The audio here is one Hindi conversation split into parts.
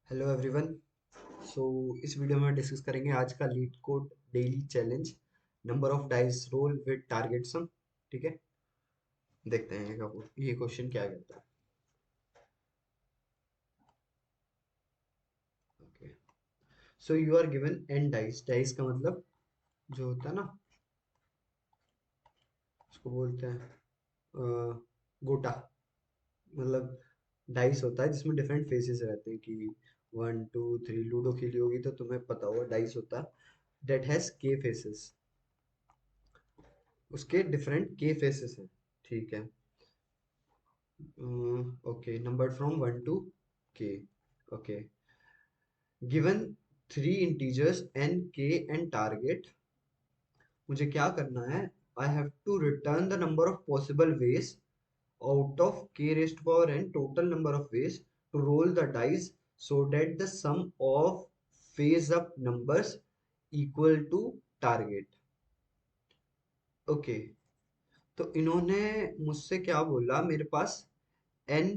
Hello everyone. सो इस वीडियो में डिस्कस करेंगे आज का LeetCode daily challenge number of dice roll with target sum. ठीक है, देखते हैं ये क्वेश्चन क्या कहता है। Okay, so you are given N dice. Dice का मतलब जो होता है ना, उसको बोलते हैं गोटा। मतलब डाइस होता है जिसमें डिफरेंट फेसेस रहते हैं कि 1 2 3। लूडो खेली होगी तो तुम्हें पता होगा डाइस होता है दैट हैज के फेसेस। उसके डिफरेंट के फेसेस हैं। ठीक है। Okay, numbered from 1 to k. Okay. Given three integers n, k and target, मुझे क्या करना है? I have to return the number of possible ways out of k raised to power n total number of ways to roll the dice so that the sum of phase up numbers equal to target. Okay, तो इन्होंने मुझसे क्या बोला? मेरे पास n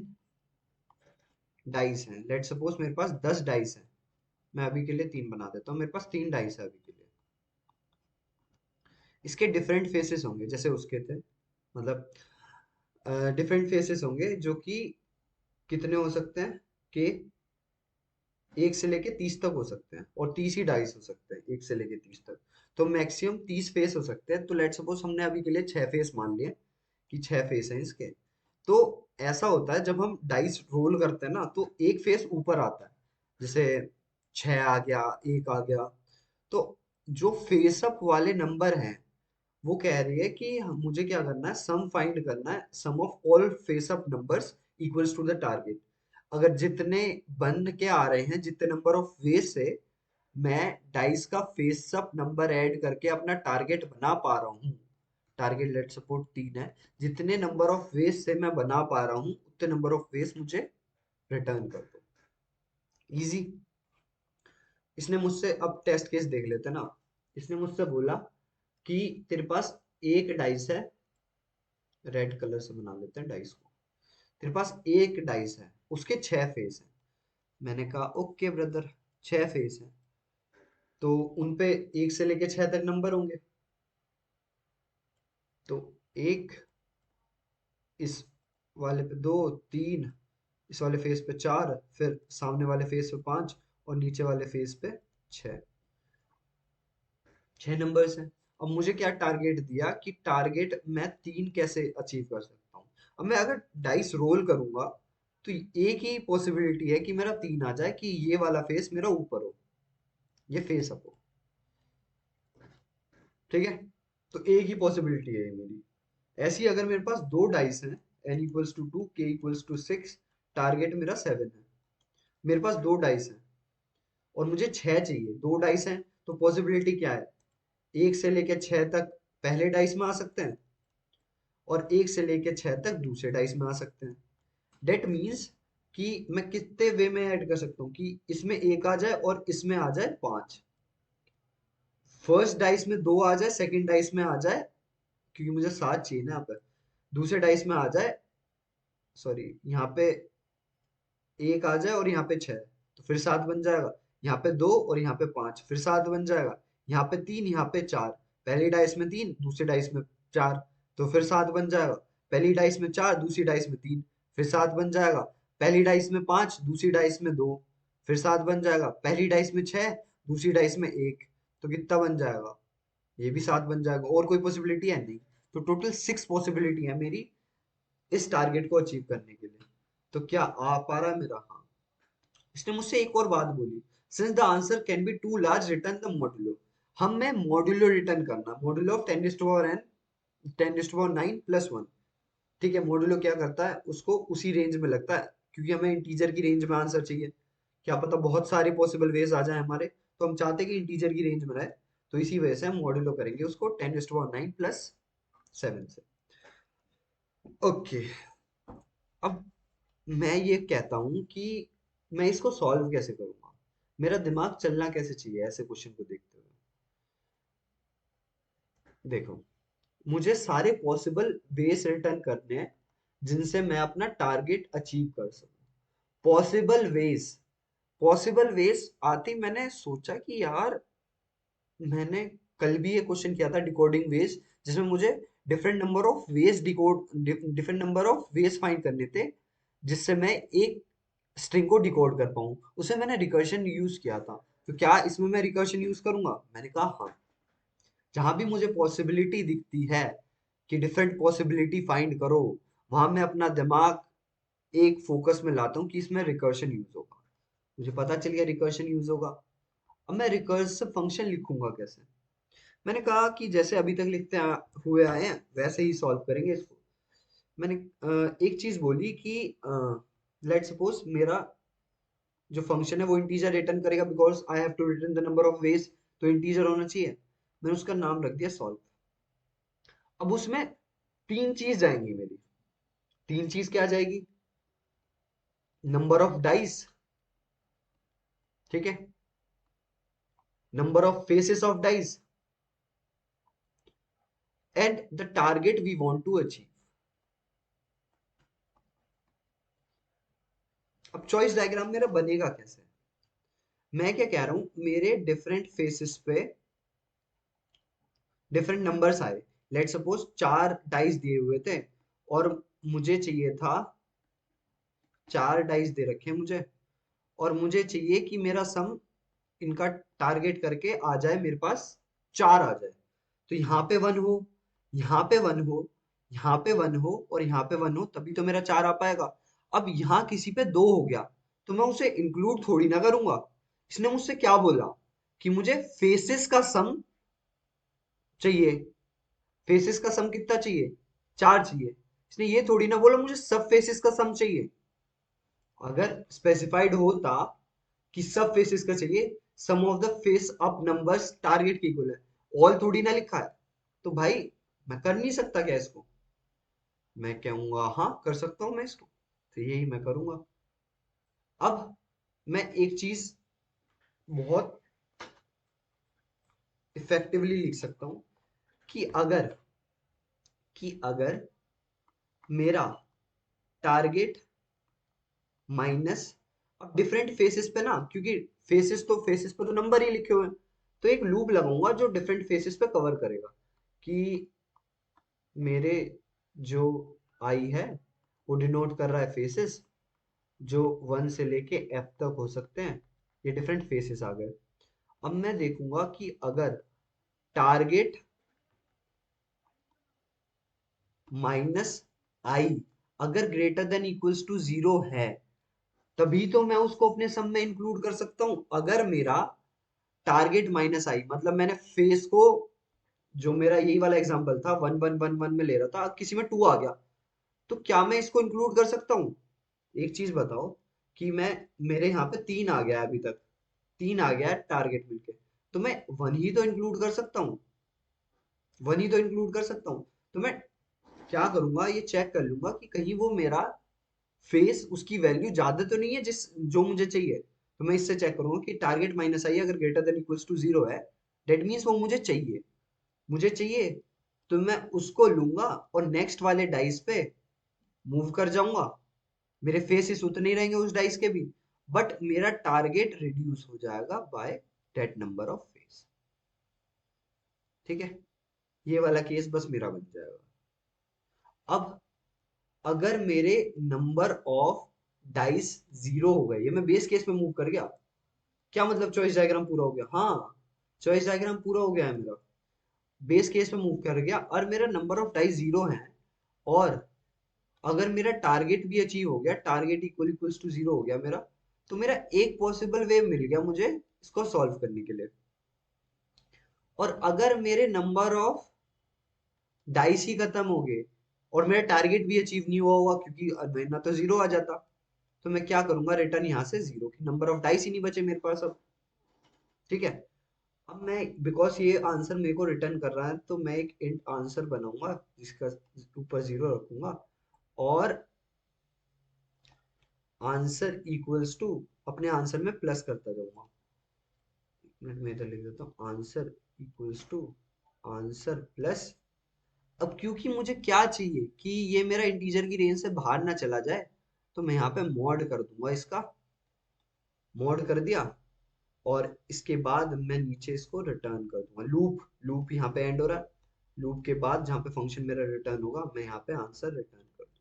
डाइस हैं। लेट सपोज मेरे पास 10 डाइस हैं। मैं अभी के लिए 3 बना देता हूँ। मेरे पास 3 डाइस है अभी के लिए। इसके डिफरेंट फेसेस होंगे जैसे उसके थे। मतलब डिफरेंट फेसेस होंगे जो कि कितने हो सकते हैं कि 1 से लेके 30 तक हो सकते हैं, और 30 ही डाइस हो सकते हैं 1 से लेके 30 तक। तो मैक्सिमम 30 फेस हो सकते हैं। तो लेट सपोज हमने अभी के लिए 6 फेस मान लिए कि 6 फेस हैं इसके। तो ऐसा होता है जब हम डाइस रोल करते हैं ना, तो एक फेस ऊपर आता है। जैसे 6 आ गया, 1 आ गया। तो जो फेस अप वाले नंबर हैं, वो कह रही है कि मुझे क्या करना है, सम फाइंड करना है, sum of all face up numbers equals to the target. अगर जितने बन के आ रहे हैं, जितने नंबर ऑफ वे से मैं डाइस का फेस अप नंबर ऐड करके अपना टारगेट बना पा रहा हूँ। टारगेट लेट सपोर्ट 3 है। जितने नंबर ऑफ वेज से मैं बना पा रहा हूँ, उतने नंबर ऑफ वेज मुझे रिटर्न कर दो। इजी। इसने मुझसे, अब टेस्ट केस देख लेते हैं ना। इसने मुझसे बोला कि तेरे पास एक डाइस है। रेड कलर से बना लेते हैं डाइस को। तेरे पास एक डाइस है, उसके 6 फेस हैं। मैंने कहा ओके ब्रदर, 6 फेस हैं तो उनपे 1 से लेके 6 तक नंबर होंगे। तो एक, इस वाले पे 2 3, इस वाले फेस पे 4, फिर सामने वाले फेस पे 5, और नीचे वाले फेस पे 6। 6 नंबर्स हैं। अब मुझे क्या टारगेट दिया कि टारगेट मैं 3 कैसे अचीव कर सकता हूँ। अब मैं अगर डाइस रोल करूंगा तो एक ही पॉसिबिलिटी है कि मेरा 3 आ जाए, कि ये वाला फेस मेरा ऊपर हो, ये फेस अप हो। ठीक है, तो एक ही पॉसिबिलिटी है ये मेरी। ऐसी अगर मेरे पास दो डाइस हैं, n equals to 2, k equals to 6, target मेरा 7 है। मेरे पास दो डाइस हैं और मुझे 6 चाहिए। दो डाइस हैं तो पॉसिबिलिटी क्या है? 1 से लेके 6 तक पहले डाइस में आ सकते हैं, और 1 से लेके 6 तक दूसरे डाइस में आ सकते हैं। डेट मीन्स कि मैं कितने वे में ऐड कर सकता हूँ कि इसमें एक आ जाए और इसमें आ जाए 5। फर्स्ट डाइस में 2 आ जाए, सेकंड डाइस में आ जाए, क्योंकि मुझे 7 चाहिए ना यहाँ पे। दूसरे डाइस में आ जाए, सॉरी, यहाँ पे एक आ जाए और यहाँ पे 6, तो फिर 7 बन जाएगा। यहाँ पे 2 और यहाँ पे 5, फिर 7 बन जाएगा। यहाँ पे 3, यहाँ पे 4, पहली डाइस में 3, दूसरे डाइस में 4, तो फिर 7 बन जाएगा। पहली डाइस में 4, दूसरी डाइस में 3, फिर 7 बन जाएगा। पहली डाइस में 5, दूसरी डाइस में 2, फिर 7 बन जाएगा। पहली डाइस में 6, दूसरी डाइस में 1, तो कितना बन जाएगा? ये भी 7 बन जाएगा। और कोई पॉसिबिलिटी है नहीं। तो टोटल 6 पॉसिबिलिटी है मेरी इस टारगेट को अचीव करने के लिए। तो क्या आ पा रहा है मेरा? हाँ। इसने मुझसे एक और बात बोली, since the answer can be too large return the modulo. हमें मॉड्यूलो रिटर्न करना, मॉड्यूलो ऑफ 10 n 10 प्लस 1। ठीक है, मॉड्यूलो क्या करता है, उसको उसी रेंज में लगता है, क्योंकि हमें इंटीजर की रेंज में आंसर चाहिए। क्या पता बहुत सारे पॉसिबल वेज आ जाए हमारे, तो हम चाहते हैं कि इंटीजर की रेंज में रहे। तो इसी वजह से हम मॉड्यूलो करेंगे उसको 10 9 प्लस 7 से। ओके, अब मैं ये कहता हूँ कि मैं इसको सॉल्व कैसे करूंगा। मेरा दिमाग चलना कैसे चाहिए ऐसे क्वेश्चन को देखते हुए। देखो, मुझे सारे पॉसिबल वेज रिटर्न करने हैं जिनसे मैं अपना टारगेट अचीव कर सकूं। पॉसिबल वेज, पॉसिबल वेज आती, मैंने सोचा कि यार मैंने कल भी ये क्वेश्चन किया था डिकोडिंग वेज, जिसमें मुझे different number of veg different number of veg find करने थे, जिससे मैं एक स्ट्रिंग को डिकोड कर पाऊँ। उसे मैंने रिकर्शन यूज किया था, तो क्या इसमें मैं रिकर्शन यूज करूंगा? मैंने कहा हाँ। जहां भी मुझे पॉसिबिलिटी दिखती है कि डिफरेंट पॉसिबिलिटी फाइंड करो, वहां मैं अपना दिमाग एक फोकस में लाता हूँ कि इसमें रिकर्शन यूज होगा। मुझे पता चल गया रिकर्शन यूज होगा। अब मैं रिकर्सिव फंक्शन लिखूंगा कैसे? मैंने कहा कि जैसे अभी तक हुए आए हैं वैसे ही सॉल्व करेंगे इसको। मैंने एक चीज बोली कि लेट सपोज मेरा जो फंक्शन है वो इंटीजर रिटर्न करेगा, because I have to return the number of ways, तो इंटीजर होना चाहिए। मैंने उसका नाम रख दिया सॉल्व। अब उसमें तीन चीज जाएंगी मेरी। तीन चीज क्या जाएगी? नंबर ऑफ डाइस, ठीक है, number of faces of dice, and the target we want to achieve. अब चॉइस डायग्राम मेरा बनेगा कैसे? मैं क्या कह रहा हूं, मेरे डिफरेंट फेसेस पे डिफरेंट नंबर्स आए। लेट सपोज चार डाइस दिए हुए थे और मुझे चाहिए था, चार डाइस दे रखे हैं मुझे, और मुझे चाहिए कि मेरा सम इनका टारगेट करके आ जाए मेरे पास, चार आ जाए। तो यहाँ पे वन हो, यहाँ पे वन हो, यहाँ पे वन हो और यहाँ पे वन हो, तभी तो मेरा चार आ पाएगा। अब यहाँ किसी पे दो हो गया तो मैं उसे इंक्लूड थोड़ी ना करूंगा। इसने मुझसे क्या बोला कि मुझे फेसेस का सम चाहिए। फेसेस का सम कितना चाहिए? चार चाहिए। इसने ये थोड़ी ना बोला मुझे सब फेसेस का सम चाहिए। अगर स्पेसिफाइड होता कि सब फेसेस का चाहिए, sum of the face up numbers target की इक्वल है, ऑल थोड़ी ना लिखा है, तो भाई मैं कर नहीं सकता क्या इसको? मैं कहूंगा हाँ कर सकता हूं मैं इसको, तो यही मैं करूंगा। अब मैं एक चीज बहुत इफेक्टिवली लिख सकता हूं कि अगर मेरा टारगेट माइनस, अब डिफरेंट फेसेस पे ना, क्योंकि फेसेस पे तो नंबर ही लिखे हुए हैं, तो एक लूप लगाऊंगा जो डिफरेंट फेसेस पे कवर करेगा कि मेरे जो आई है वो डिनोट कर रहा है फेसेस जो वन से लेके एफ तक हो सकते हैं। ये डिफरेंट फेसेस आ गए। अब मैं देखूंगा कि अगर टारगेट माइनस आई अगर greater than equals to zero है, तभी तो मैं उसको अपने सम में इंक्लूड कर सकता हूं। अगर मेरा टारगेट माइनस आई, मतलब मैंने फेस को, जो मेरा यही वाला एग्जांपल था, वन वन वन वन में ले रहा था, अब किसी में टू आ गया, तो क्या मैं इसको इंक्लूड कर सकता हूँ? एक चीज बताओ कि मैं, मेरे यहाँ पे तीन आ गया है अभी तक, तीन आ गया है टारगेट मिलके, तो मैं वन ही तो इंक्लूड कर सकता हूँ, वन ही तो इंक्लूड कर सकता हूँ। तो मैं क्या करूंगा, ये चेक कर लूंगा कि कहीं वो मेरा फेस उसकी वैल्यू ज्यादा तो नहीं है जिस जो मुझे चाहिए। तो मैं इससे चेक करूंगा कि टारगेट माइनस आई अगर greater than equals to zero है, डेट मीन्स वो मुझे चाहिए, मुझे चाहिए। तो मैं उसको लूंगा और नेक्स्ट वाले डाइस पे मूव कर जाऊंगा। मेरे फेसेस उतने ही रहेंगे उस डाइस के भी, बट मेरा टारगेट रिड्यूस हो जाएगा by that number of face. ठीक है, ये वाला केस बस मेरा बन जाएगा। अब अगर मेरे नंबर ऑफ डाइस जीरो हो गए, ये मैं बेस केस में मूव कर गया, क्या मतलब चॉइस डायग्राम पूरा हो गया? हाँ, चॉइस डायग्राम पूरा हो गया है मेरा। बेस केस में मूव कर गया और मेरा नंबर ऑफ डाइस जीरो है, और अगर मेरा टारगेट भी अचीव हो गया, टारगेट इक्वल्स टू जीरो हो गया मेरा, तो मेरा एक पॉसिबल वे मिल गया मुझे इसको सॉल्व करने के लिए। और अगर मेरे नंबर ऑफ डाइस ही खत्म हो गए और मेरा टारगेट भी अचीव नहीं हुआ होगा, क्योंकि ना तो जीरो आ जाता, तो मैं क्या करूंगा, रिटर्न यहाँ से जीरो, की नंबर ऑफ डाइस ही नहीं बचे मेरे पास अब। ठीक है, अब मैं, बिकॉज ये आंसर मेरे को रिटर्न कर रहा है, तो मैं एक इंट आंसर बनाऊंगा जिसका ऊपर जीरो रखूंगा, और आंसर इक्वल्स टू, अपने आंसर में प्लस करता जाऊंगा। एक मिनट में इधर लिख देता हूँ, answer equals to answer plus. अब क्योंकि मुझे क्या चाहिए कि ये मेरा इंटीजर की रेंज से बाहर ना चला जाए, तो मैं यहाँ पे मॉड कर दूंगा इसका, मॉड कर दिया, और इसके बाद मैं नीचे इसको रिटर्न कर दूंगा। लूप लूप यहाँ पे एंड हो रहा है, लूप के बाद जहाँ पे फंक्शन मेरा रिटर्न होगा मैं यहाँ पे आंसर रिटर्न कर दूंगा।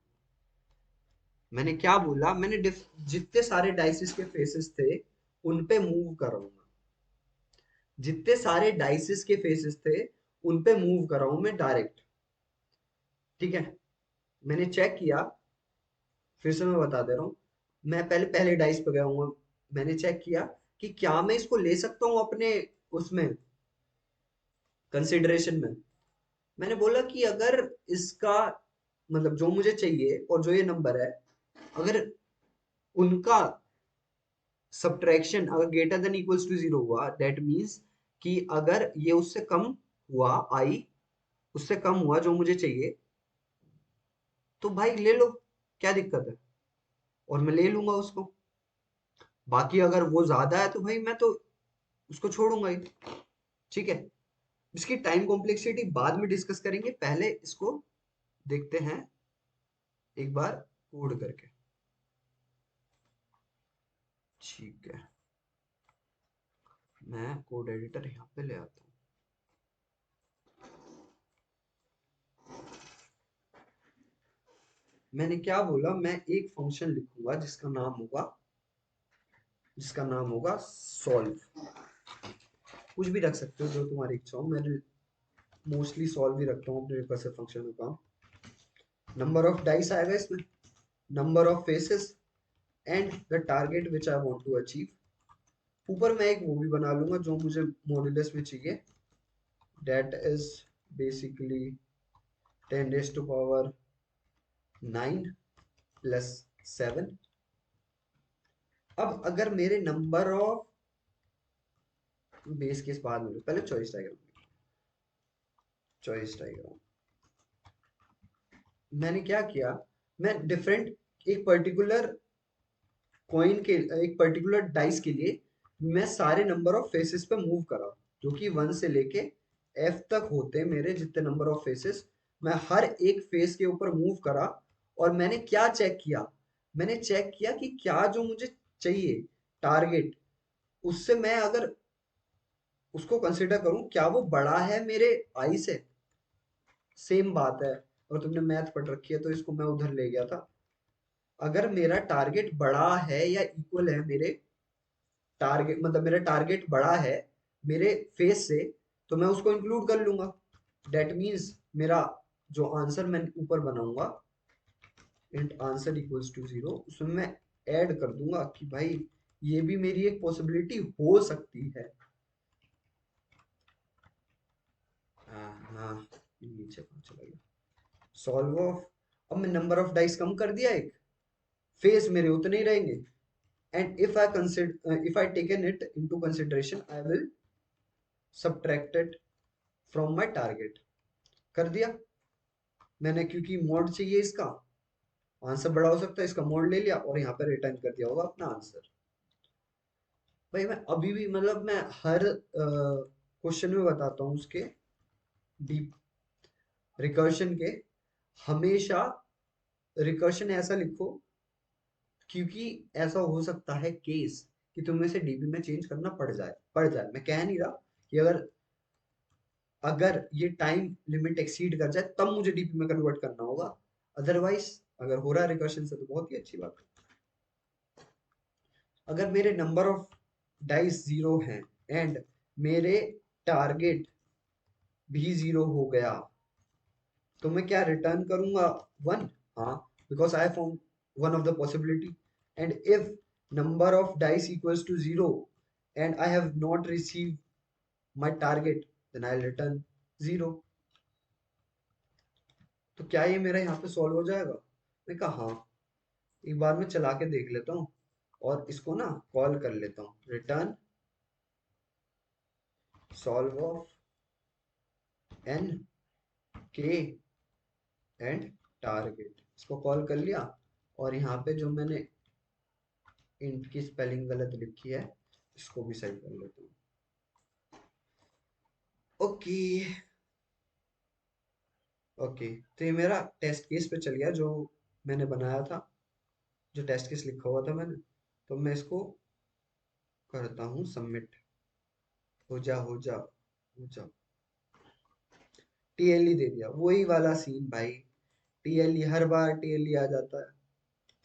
मैंने क्या बोला, मैंने जितने सारे डाइसिस के फेसेस थे उन पे मूव कराऊंगा, जितने सारे डाइसिस के फेसेस थे उन पे मूव कराऊं मैं डायरेक्ट। ठीक है, मैंने चेक किया, फिर से मैं बता दे रहा हूँ। मैं पहले पहले डाइस पे गया हूँ, मैंने चेक किया कि क्या मैं इसको ले सकता हूँ अपने उसमें कंसिडरेशन में। मैंने बोला कि अगर इसका मतलब जो मुझे चाहिए और जो ये नंबर है, अगर उनका सब्ट्रैक्शन अगर greater than equals to zero हुआ, दैट मीन्स कि अगर ये उससे कम हुआ, आई उससे कम हुआ जो मुझे चाहिए, तो भाई ले लो, क्या दिक्कत है, और मैं ले लूंगा उसको। बाकी अगर वो ज्यादा है तो भाई मैं तो उसको छोड़ूंगा ही। ठीक है, इसकी टाइम कॉम्प्लेक्सिटी बाद में डिस्कस करेंगे, पहले इसको देखते हैं एक बार कोड करके। ठीक है, मैं कोड एडिटर यहाँ पे ले आता हूँ। मैंने क्या बोला, मैं एक फंक्शन लिखूंगा जिसका नाम होगा सॉल्व। कुछ भी रख सकते हो जो तुम्हारी इच्छा हो, मैं मोस्टली सॉल्व ही रखता हूँ अपने रिकर्सिव फंक्शन का। नंबर ऑफ डाइस आएगा इसमें, number of faces, and the target which I want to achieve. ऊपर मैं एक वो भी बना लूंगा जो मुझे मॉड्यूलस में चाहिए, that is basically 10 raised to power 9 plus 7। अब अगर मेरे नंबर ऑफ बेस केस बाद में, पहले चॉइस डायग्राम मैंने क्या किया, मैं डिफरेंट एक पर्टिकुलर कॉइन के एक पर्टिकुलर डाइस के लिए मैं सारे नंबर ऑफ फेसेस पे मूव करा, जो कि 1 से लेके एफ तक होते हैं मेरे जितने नंबर ऑफ फेसेस, मैं हर एक फेस के ऊपर मूव करा। और मैंने क्या चेक किया, मैंने चेक किया कि क्या जो मुझे चाहिए टारगेट, उससे मैं अगर उसको कंसिडर करूं क्या वो बड़ा है मेरे आई से। सेम बात है, और तुमने मैथ पढ़ रखी है तो इसको मैं उधर ले गया था। अगर मेरा टारगेट बड़ा है या इक्वल है मेरे टारगेट, मतलब मेरा टारगेट बड़ा है मेरे फेस से, तो मैं उसको इंक्लूड कर लूंगा। डेट मीन्स मेरा जो आंसर मैं ऊपर बनाऊंगा, int answer equals to zero, उसमें मैं ऐड कर दूंगा कि भाई ये भी मेरी एक पॉसिबिलिटी हो सकती है। हाँ हाँ, नीचे कौन चला गया, सॉल्व ऑफ। अब मैं नंबर ऑफ डाइस कम कर दिया, एक फेस मेरे उतने ही रहेंगे, and if I taken it into consideration I will subtract it from my target। कर दिया मैंने, क्योंकि मोड चाहिए इसका, आंसर बड़ा हो सकता है, इसका मोड ले लिया और यहाँ पे रिटर्न कर दिया होगा अपना आंसर। भाई मैं अभी भी मतलब मैं हर क्वेश्चन में बताता हूँ उसके डीप रिकर्शन के, हमेशा रिकर्शन ऐसा लिखो, क्योंकि ऐसा हो सकता है केस कि तुम्हें से डीपी में चेंज करना पड़ जाए। मैं कह नहीं रहा कि अगर अगर ये टाइम लिमिट एक्सीड कर जाए तब मुझे डीपी में कन्वर्ट करना होगा, अदरवाइज अगर हो रहा है रिकर्शन से तो बहुत ही अच्छी बात है। अगर मेरे नंबर ऑफ डाइस जीरो हैं एंड मेरे टारगेट भी जीरो हो गया, तो मैं क्या रिटर्न करूंगा, 1। हाँ, because I found one of the possibility. And if number of dice equals to zero and I have not receive my target, then I return zero. तो क्या ये मेरा यहाँ पे सॉल्व हो जाएगा? मैंने कहा हाँ, एक बार मैं चला के देख लेता हूँ और इसको ना कॉल कर लेता हूँ, रिटर्न सॉल्व ऑफ एन के एंड टारगेट, इसको कॉल कर लिया। और यहाँ पे जो मैंने इंट की स्पेलिंग गलत लिखी है इसको भी सही कर लेता हूँ। ओके ओके, तो ये मेरा टेस्ट केस पे चल गया जो मैंने बनाया था, जो टेस्ट केस लिखा हुआ था मैंने। तो मैं इसको करता हूँ सबमिट। हो जा हो जा हो जा। टीएलई दे दिया, वही वाला सीन भाई। टीएलई हर बार टीएलई आ जाता है,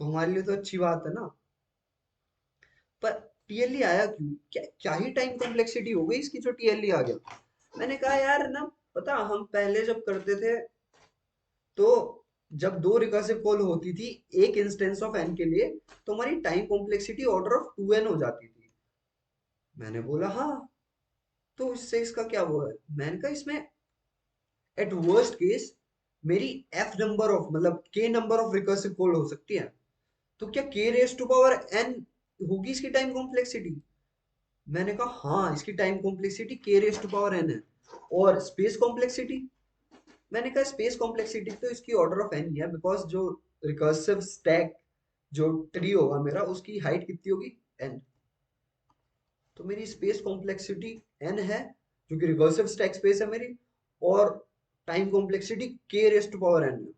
तो हमारे लिए तो अच्छी बात है ना। पर टीएलई आया क्यों? क्या क्या ही टाइम कॉम्प्लेक्सिटी हो गई इसकी जो टीएलई आ गया। मैंने कहा यार ना, पता हम पहले जब करते थे तो जब दो रिकर्सिव कॉल होती थी एक इंस्टेंस ऑफ एन के लिए, तो हमारी time complexity order of 2n हो जाती थी। मैंने बोला हाँ, तो इससे इसका क्या हुआ है? मैंने कहा इसमें एट वर्स्ट केस मेरी एफ नंबर ऑफ मतलब के नंबर ऑफ रिकर्सिव कॉल हो सकती है, तो क्या के रेस टू पावर एन होगी इसकी टाइम कॉम्प्लेक्सिटी? मैंने कहा हाँ, इसकी टाइम कॉम्प्लेक्सिटी के रेस टू पावर एन है। और स्पेस कॉम्प्लेक्सिटी, मैंने कहा स्पेस कॉम्प्लेक्सिटी तो इसकी ऑर्डर ऑफ एन ही है, बिकॉज जो रिकर्सिव स्टैक जो ट्री होगा मेरा, उसकी हाइट कितनी होगी? एन। तो मेरी स्पेस कॉम्प्लेक्सिटी एन है, जो कि रिकर्सिव स्टैक स्पेस है मेरी। और टाइम कॉम्प्लेक्सिटी के रेस टू पावर एन है।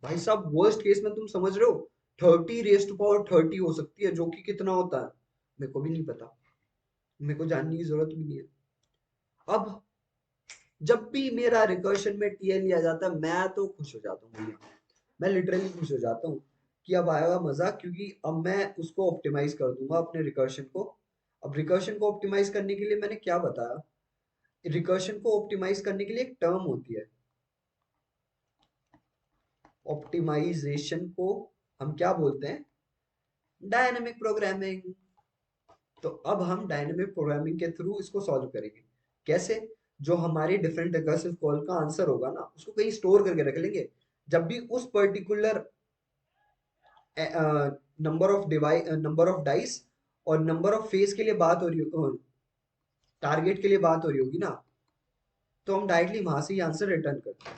भाई साहब वर्स्ट केस में तुम समझ रहे हो 30 रेस टू पावर 30 हो सकती है, जो कि कितना होता है मेरे को भी नहीं पता, मेरे को जानने की जरूरत भी नहीं है। अब जब भी मेरा रिकर्शन में टीएलई आ जाता है, मैं तो खुश हो जाता हूँ भैया। मैं लिटरली खुश हो जाता हूँ कि अब आएगा मजा, क्योंकि अब मैं उसको ऑप्टिमाइज कर दूंगा अपने रिकर्शन को। अब रिकर्शन को ऑप्टिमाइज करने के लिए मैंने क्या बताया, रिकर्शन को ऑप्टिमाइज करने के लिए एक टर्म होती है, ऑप्टिमाइजेशन को हम क्या बोलते हैं? Dynamic programming. तो अब हम डायनेमिक प्रोग्रामिंग के थ्रू इसको सॉल्व करेंगे। कैसे? जो हमारी डिफरेंट रिकर्सिव कॉल का आंसर होगा ना, उसको कहीं स्टोर करके रख लेंगे। जब भी उस पर्टिकुलर नंबर ऑफ डाइस और नंबर ऑफ फेस के लिए बात हो रही हो, टारगेट के लिए बात हो रही होगी ना, तो हम डायरेक्टली वहां से ही आंसर रिटर्न करते हैं।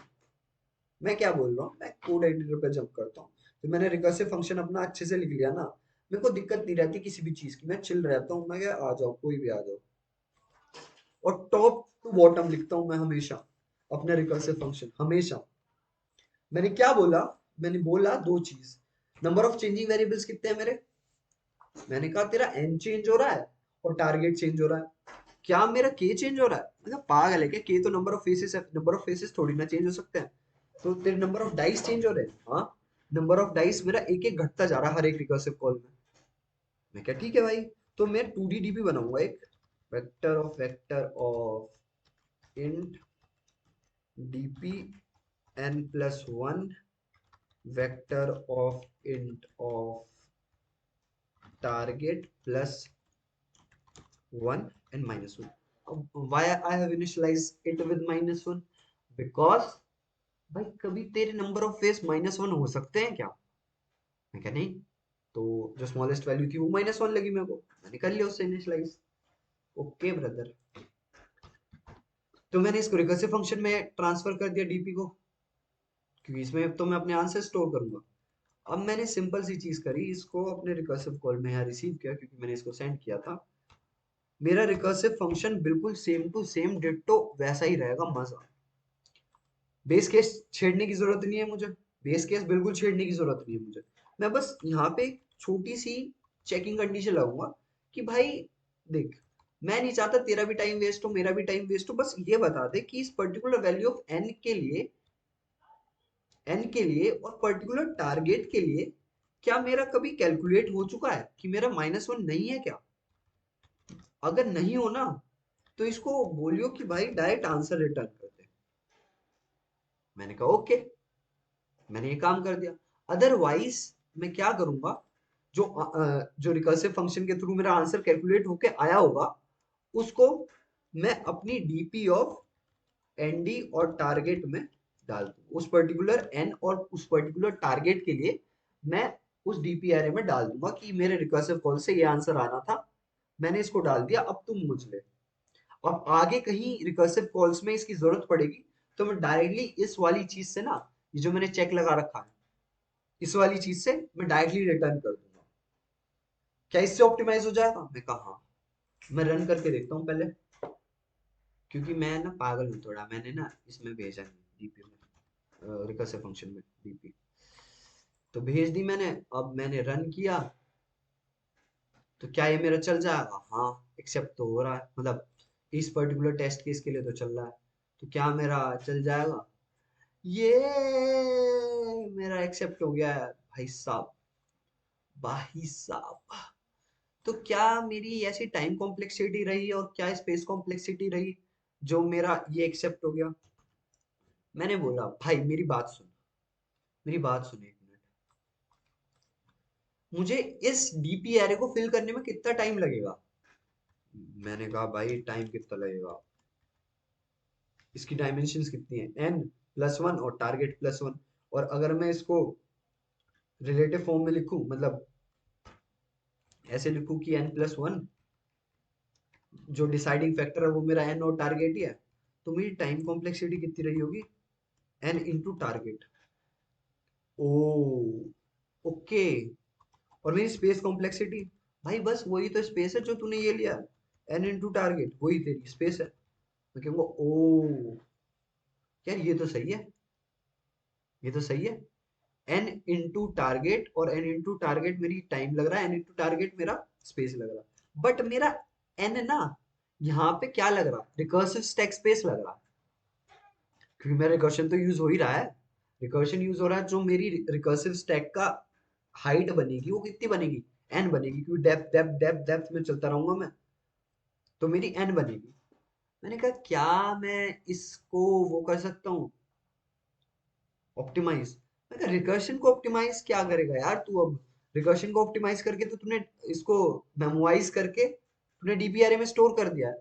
मैं क्या बोल रहा हूँ, मैं कोड एडिटर पे जंप करता हूँ। तो मैंने रिकर्सिव फंक्शन अपना अच्छे से लिख लिया ना, मेरे को दिक्कत नहीं रहती किसी भी चीज की, मैं चिल रहता हूँ। मैं क्या, आ जाओ कोई भी आ जाओ। और टॉप टू बॉटम लिखता हूँ मैं हमेशा अपने रिकर्सिव फंक्शन, हमेशा। मैंने क्या बोला? मैंने बोला दो चीज। नंबर ऑफ चेंजिंग वेरिएबल्स कितने हैं मेरे? मैंने कहा तेरा एन चेंज हो रहा है और टारगेट चेंज हो रहा है। क्या मेरा के चेंज हो रहा है? मैं कहा पागल है क्या, के तो नंबर ऑफ फेसेस है, नंबर ऑफ फेसेस थोड़ी ना चेंज हो सकते हैं। तो तेरे नंबर ऑफ डाइस चेंज हो रहे हैं? हाँ, नंबर ऑफ डाइस मेरा एक एक घटता जा रहा है हर एक रिकर्सिव कॉल में। मैं क्या, ठीक है भाई। तो मैं 2D डीपी बनाऊंगा एक, vector of int DP n plus one, vector of int of target plus one and minus one. why I have initialized it with minus one? because भाई कभी तेरे number of face minus one हो सकते हैं क्या? मैं क्या, नहीं। तो जो स्मॉलेस्ट वैल्यू थी वो माइनस वन लगी मेरे को, मैंने कर लिया उससे इनिशियलाइज। Okay brother. तो मैंने इसको रिकर्सिव फंक्शन में ट्रांसफर कर दिया डीपी को, क्योंकि इसमें तो मैं अपने आंसर स्टोर करूंगा। अब मैंने सिंपल सी चीज करी, इसको अपने रिकर्सिव कॉल में यहाँ रिसीव किया, क्योंकि मैंने इसको सेंड किया था। मेरा रिकर्सिव फंक्शन बिल्कुल सेम टू सेम डिट्टो वैसा ही रहेगा, मजा। बेस केस छेड़ने की जरूरत नहीं है मुझे, बेस केस बिल्कुल छेड़ने की जरूरत नहीं है मुझे। मैं बस यहाँ पे एक छोटी सी चेकिंग कंडीशन लगाऊंगा कि भाई देख, मैं नहीं चाहता तेरा भी टाइम वेस्ट हो मेरा भी टाइम वेस्ट हो, बस ये बता दे कि इस पर्टिकुलर वैल्यू ऑफ एन के लिए और पर्टिकुलर टारगेट के लिए क्या मेरा कभी कैलकुलेट हो चुका है कि मेरा माइनस वन नहीं है क्या? अगर नहीं हो ना, तो इसको बोलियो कि भाई डायरेक्ट आंसर रिटर्न कर दे। मैंने कहा ओके, मैंने ये काम कर दिया। अदरवाइज मैं क्या करूंगा, जो रिकर्सिव फंक्शन के थ्रू मेरा आंसर कैलकुलेट होके आया होगा, उसको मैं अपनी डीपी ऑफ एनडी और टारगेट में डाल दूं। उस पर्टिकुलर एन और उस पर्टिकुलर टारगेट के लिए मैं उस डीपी एरे में डाल दूंगा कि मेरे रिकर्सिव कॉल से ये आंसर आना था, मैंने इसको डाल दिया, अब तुम मुझ ले। अब आगे कहीं रिकर्सिव कॉल्स में इसकी जरूरत पड़ेगी, तो मैं डायरेक्टली इस वाली चीज से ना, ये जो मैंने चेक लगा रखा है, इस वाली चीज से मैं डायरेक्टली रिटर्न कर दूंगा। क्या इससे ऑप्टिमाइज हो जाएगा? मैं कहा हाँ। मैं रन करके देखता हूँ पहले, क्योंकि मैं ना पागल हूँ थोड़ा, मैंने ना इसमें भेजा नहीं डीपी में, रिकर्सिव फंक्शन में डीपी। तो भेज दी मैंने, अब मैंने रन किया। तो क्या ये मेरा चल जाएगा? हाँ, एक्सेप्ट तो हो रहा है, मतलब इस पर्टिकुलर टेस्ट केस के लिए तो चल रहा है। तो क्या मेरा चल जाएगा? ये मेरा एक्सेप्ट हो गया है भाई साहब। भाई साहब, तो क्या मेरी ऐसी टाइम कॉम्प्लेक्सिटी रही और क्या स्पेस कॉम्प्लेक्सिटी रही जो मेरा ये एक्सेप्ट हो गया? मैंने बोला भाई मेरी बात सुन, मेरी बात सुन एक मिनट, मुझे इस डीपी एरे को फिल करने में कितना टाइम लगेगा? मैंने कहा भाई टाइम कितना लगेगा, इसकी डायमेंशंस कितनी है, n+1 और टारगेट +1। और अगर मैं इसको रिलेटिव फॉर्म में लिखूं, मतलब ऐसे लिखूं कि n+1 जो डिसाइडिंग फैक्टर है वो मेरा n और टारगेट ही है, तो मेरी टाइम कॉम्प्लेक्सिटी कितनी रही होगी? n into target. Oh, okay. और मेरी स्पेस कॉम्प्लेक्सिटी, भाई बस वही तो स्पेस है जो तूने ये लिया, n इंटू टारगेट, वही तेरी स्पेस है। मैं कहूँगा ओ यार ये तो सही है, ये तो सही है। n इंटू टारगेट, और n इंटू टारगेट मेरी टाइम लग रहा है, n इंटू टारगेट मेरा स्पेस लग रहा है। बट मेरा n ना यहाँ पे क्या लग रहा है? रिकर्सिव स्टैक स्पेस लग रहा है, क्योंकि मेरा रिकर्शन तो यूज हो ही रहा है। रिकर्शन यूज हो रहा है, जो मेरी रिकर्सिव स्टैक का हाइट बनेगी वो कितनी बनेगी? n बनेगी, क्योंकि डेप्थ डेप्थ डेप्थ डेप्थ में चलता रहूंगा मैं, तो मेरी n बनेगी। मैंने कहा क्या मैं इसको वो कर सकता हूँ, ऑप्टिमाइज? मैं कहा रिकर्शन को ऑप्टिमाइज क्या करेगा यार तू अब? रिकर्शन को ऑप्टिमाइज करके तो तूने इसको मेमोराइज करके तूने डीपीआरए में स्टोर कर दिया है,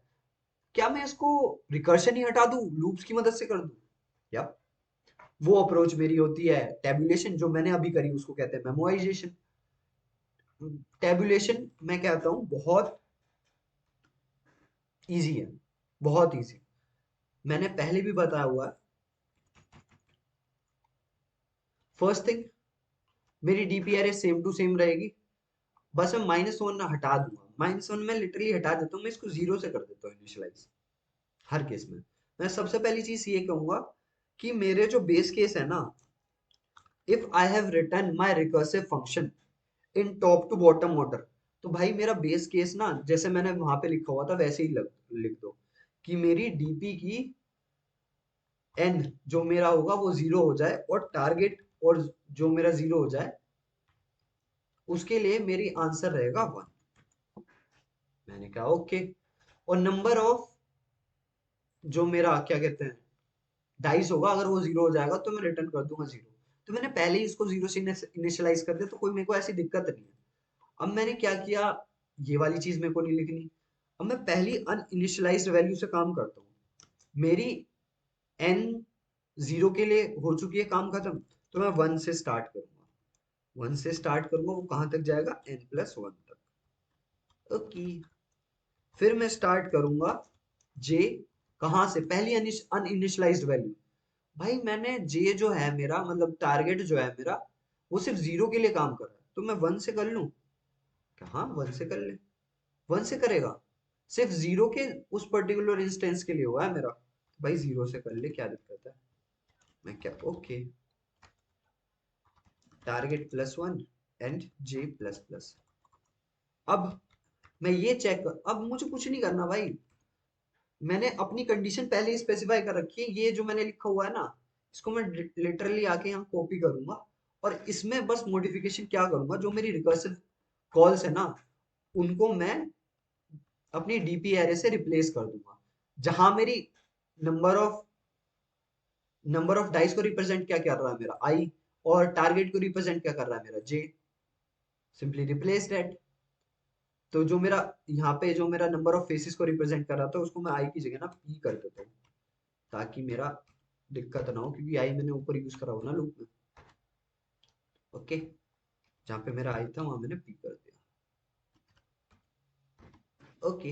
क्या मैं इसको रिकर्शन ही हटा दूं, लूप्स की मदद से कर दूं? या वो अप्रोच मेरी होती है टेबुलेशन, जो मैंने अभी करी उसको कहते हैं मेमोराइजेशन। टेबुलेशन मैं कहता हूँ बहुत इजी है, बहुत इजी। मैंने पहले भी बताया हुआ है। फर्स्ट थिंग, मेरी डीपीआरए सेम टू सेम रहेगी, बस मैं -1 हटा दूंगा। -1 में लिटरली हटा देता हूँ, मैं इसको 0 से कर देता हूँ इनिशियलाइज हर केस में। मैं सबसे पहली चीज ये कहूंगा कि मेरे जो बेस केस है ना, if I have return my recursive function in top to bottom order, तो भाई मेरा बेस केस ना जैसे मैंने वहां पे लिखा हुआ था वैसे ही लिख दो कि मेरी डीपी की एन जो मेरा होगा वो 0 हो जाए, और टारगेट और जो मेरा 0 हो जाए, उसके लिए मेरी आंसर रहेगा 1। मैंने कहा ओके। और नंबर ऑफ जो मेरा क्या कहते हैं डाइस होगा, अगर वो 0 हो जाएगा तो मैं रिटर्न कर दूंगा 0। तो मैंने पहले ही इसको 0 से इनिशियलाइज कर दिया, तो कोई मेरे को ऐसी दिक्कत नहीं है। अब मैंने क्या किया, ये वाली चीज मेरे को नहीं लिखनी। अब मैं पहली अनइनिशियलाइज्ड वैल्यू से काम करता हूँ। मेरी n 0 के लिए हो चुकी है काम खत्म, तो मैं 1 से स्टार्ट करूंगा। 1 से स्टार्ट करूंगा, वो कहां तक जाएगा? n+1 तक। ओके। फिर मैं स्टार्ट करूंगा j, कहां से? पहली अनइनिशियलाइज्ड वैल्यू। भाई मैंने जे जो है मेरा, मतलब टारगेट जो है मेरा, वो सिर्फ 0 के लिए काम कर रहा है, तो मैं 1 से कर लूं? हाँ 1 से कर ले। 1 से करेगा, सिर्फ 0 के उस पर्टिकुलर इंस्टेंस के लिए हुआ है मेरा, भाई 0 से कर ले, क्या दिक्कत है? मैं क्या ओके, टारगेट +1 एंड j++। अब मैं ये चेक कर, अब मुझे कुछ नहीं करना भाई, मैंने अपनी कंडीशन पहले ही स्पेसिफाई कर रखी है। ये जो मैंने लिखा हुआ है ना, इसको मैं लिटरली आके यहाँ कॉपी करूंगा, और इसमें बस मॉडिफिकेशन क्या करूंगा, जो मेरी रिकर्सिव कॉल्स है ना, उनको मैं अपनी डीपी एरे से रिप्लेस कर दूंगा। जहां मेरी नंबर ऑफ डाइस को रिप्रेजेंट क्या कर रहा है मेरा आई, और टारगेट को रिप्रेजेंट क्या कर रहा है मेरा जे, सिंपली रिप्लेस दैट। तो जो मेरा यहाँ पे जो मेरा नंबर ऑफ फेसेस को रिप्रेजेंट कर रहा था, उसको मैं आई की जगह ना पी कर देता हूँ, ताकि मेरा दिक्कत ना हो, क्योंकि आई मैंने ऊपर यूज करा हो ना लूप में। ओके, जहाँ पे मेरा आई था वहां मैंने पी कर दिया। ओके।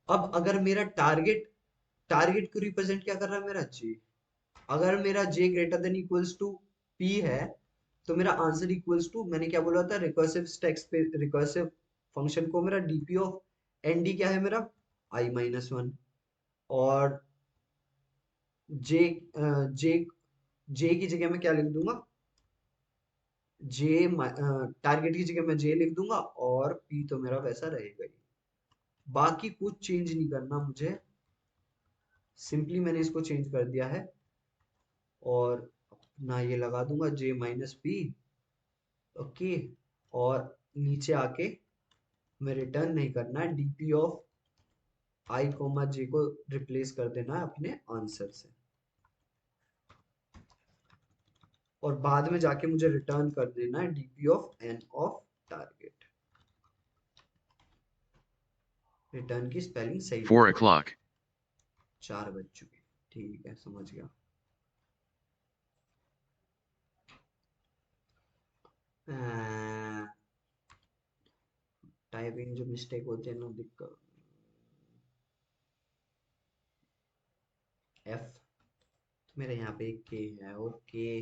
अब अगर मेरा टारगेट को रिप्रेजेंट क्या कर रहा है मेरा जे, अगर मेरा J greater than equals to P है, तो मेरा आंसर इक्वल्स टू, मैंने क्या बोला था, recursive stack space, recursive function को मेरा डीपी ऑफ एनडी क्या है मेरा, i-1। और जे जे जे की जगह मैं क्या लिख दूंगा, जे टारगेट की जगह मैं जे लिख दूंगा और पी तो मेरा वैसा रहेगा ही। बाकी कुछ चेंज नहीं करना मुझे, सिंपली मैंने इसको चेंज कर दिया है और अपना ये लगा दूंगा जे माइनस पी। ओके, और नीचे आके मैं रिटर्न नहीं करना है, डीपी ऑफ आई कोमा जे को रिप्लेस कर देना है अपने आंसर से, और बाद में जाके मुझे रिटर्न कर देना है DP of N of target. Return की स्पेलिंग सही 4 लिखना है। o'clock. 4 बज चुके, ठीक है, समझ गया। टाइपिंग जो मिस्टेक होते हैं ना, दिक्कत। एफ, तो मेरे यहाँ पे एक के है। ओके,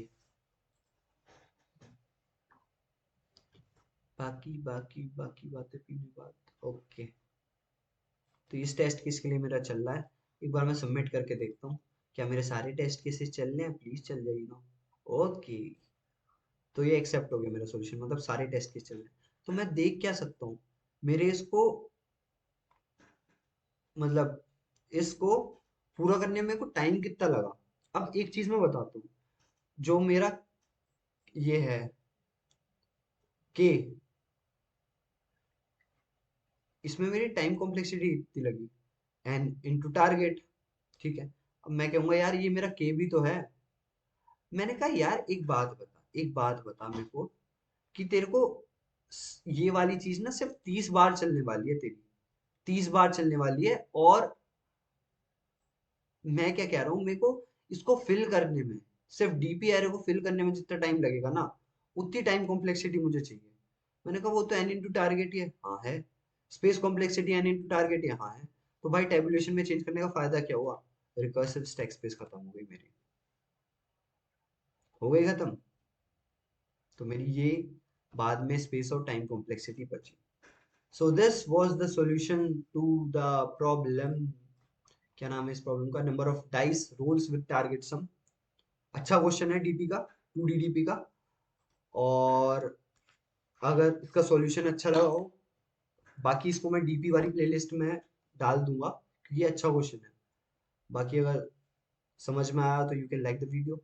बाकी बाकी बाकी बातें पीने बात। ओके, तो इस टेस्ट केस के लिए मेरा चल रहा है। एक बार मैं सबमिट करके देखता हूँ क्या मेरे सारे टेस्ट केसेस चल रहे हैं। प्लीज चल जाइएगा। ओके, तो ये एक्सेप्ट हो गया मेरा सॉल्यूशन, मतलब सारे टेस्ट केस चल रहे हैं। तो मैं देख क्या सकता हूँ, मेरे इसको, मतलब इसको पूरा करने में मेरे को टाइम कितना लगा। अब एक चीज मैं बताता हूँ, जो मेरा ये है के, इसमें मेरी टाइम कॉम्प्लेक्सिटी इतनी लगी, एन इंटू टारगेट। ठीक है, अब मैं कहूंगा यार ये मेरा के भी तो है। मैंने कहा यार एक बात बता मेरे को, कि तेरे को ये वाली चीज ना सिर्फ 30 बार चलने वाली है तेरी, 30 बार चलने वाली है, और मैं क्या कह रहा हूँ, मेरे को इसको फिल करने में, सिर्फ डीपी एरे को फिल करने में जितना टाइम लगेगा ना, उतनी टाइम कॉम्प्लेक्सिटी मुझे चाहिए। मैंने कहा वो तो एन इंटू टारगेट ही है। हाँ है। Space complexity N into target है। हाँ है। तो भाई टेबुलेशन में चेंज करने का फायदा क्या हुआ, रिकर्सिव स्टैक स्पेस खत्म हो गई मेरी, हो गई खत्म। तो मेरी ये बाद में स्पेस और टाइम कॉम्प्लेक्सिटी बची। So this was the solution to the problem. क्या नाम है इस प्रॉब्लम का, number of dice rolls with target sum. अच्छा क्वेश्चन है डीपी का, 2D डीपी का। और अगर इसका सॉल्यूशन अच्छा लगा हो, बाकी इसको मैं डीपी वाली प्लेलिस्ट में डाल दूंगा क्योंकि ये अच्छा क्वेश्चन है। बाकी अगर समझ में आया तो you can like the video,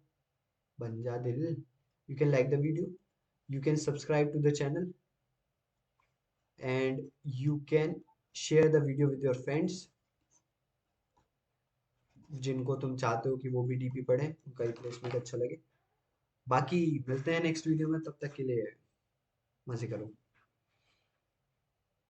बन जा दिल, you can like the video, you can subscribe to the channel, and you can share the video with your friends जिनको तुम चाहते हो कि वो भी डीपी पढ़ें, उनका रिप्लेसमेंट अच्छा लगे। बाकी मिलते हैं नेक्स्ट वीडियो में, तब तक के लिए मजे करो।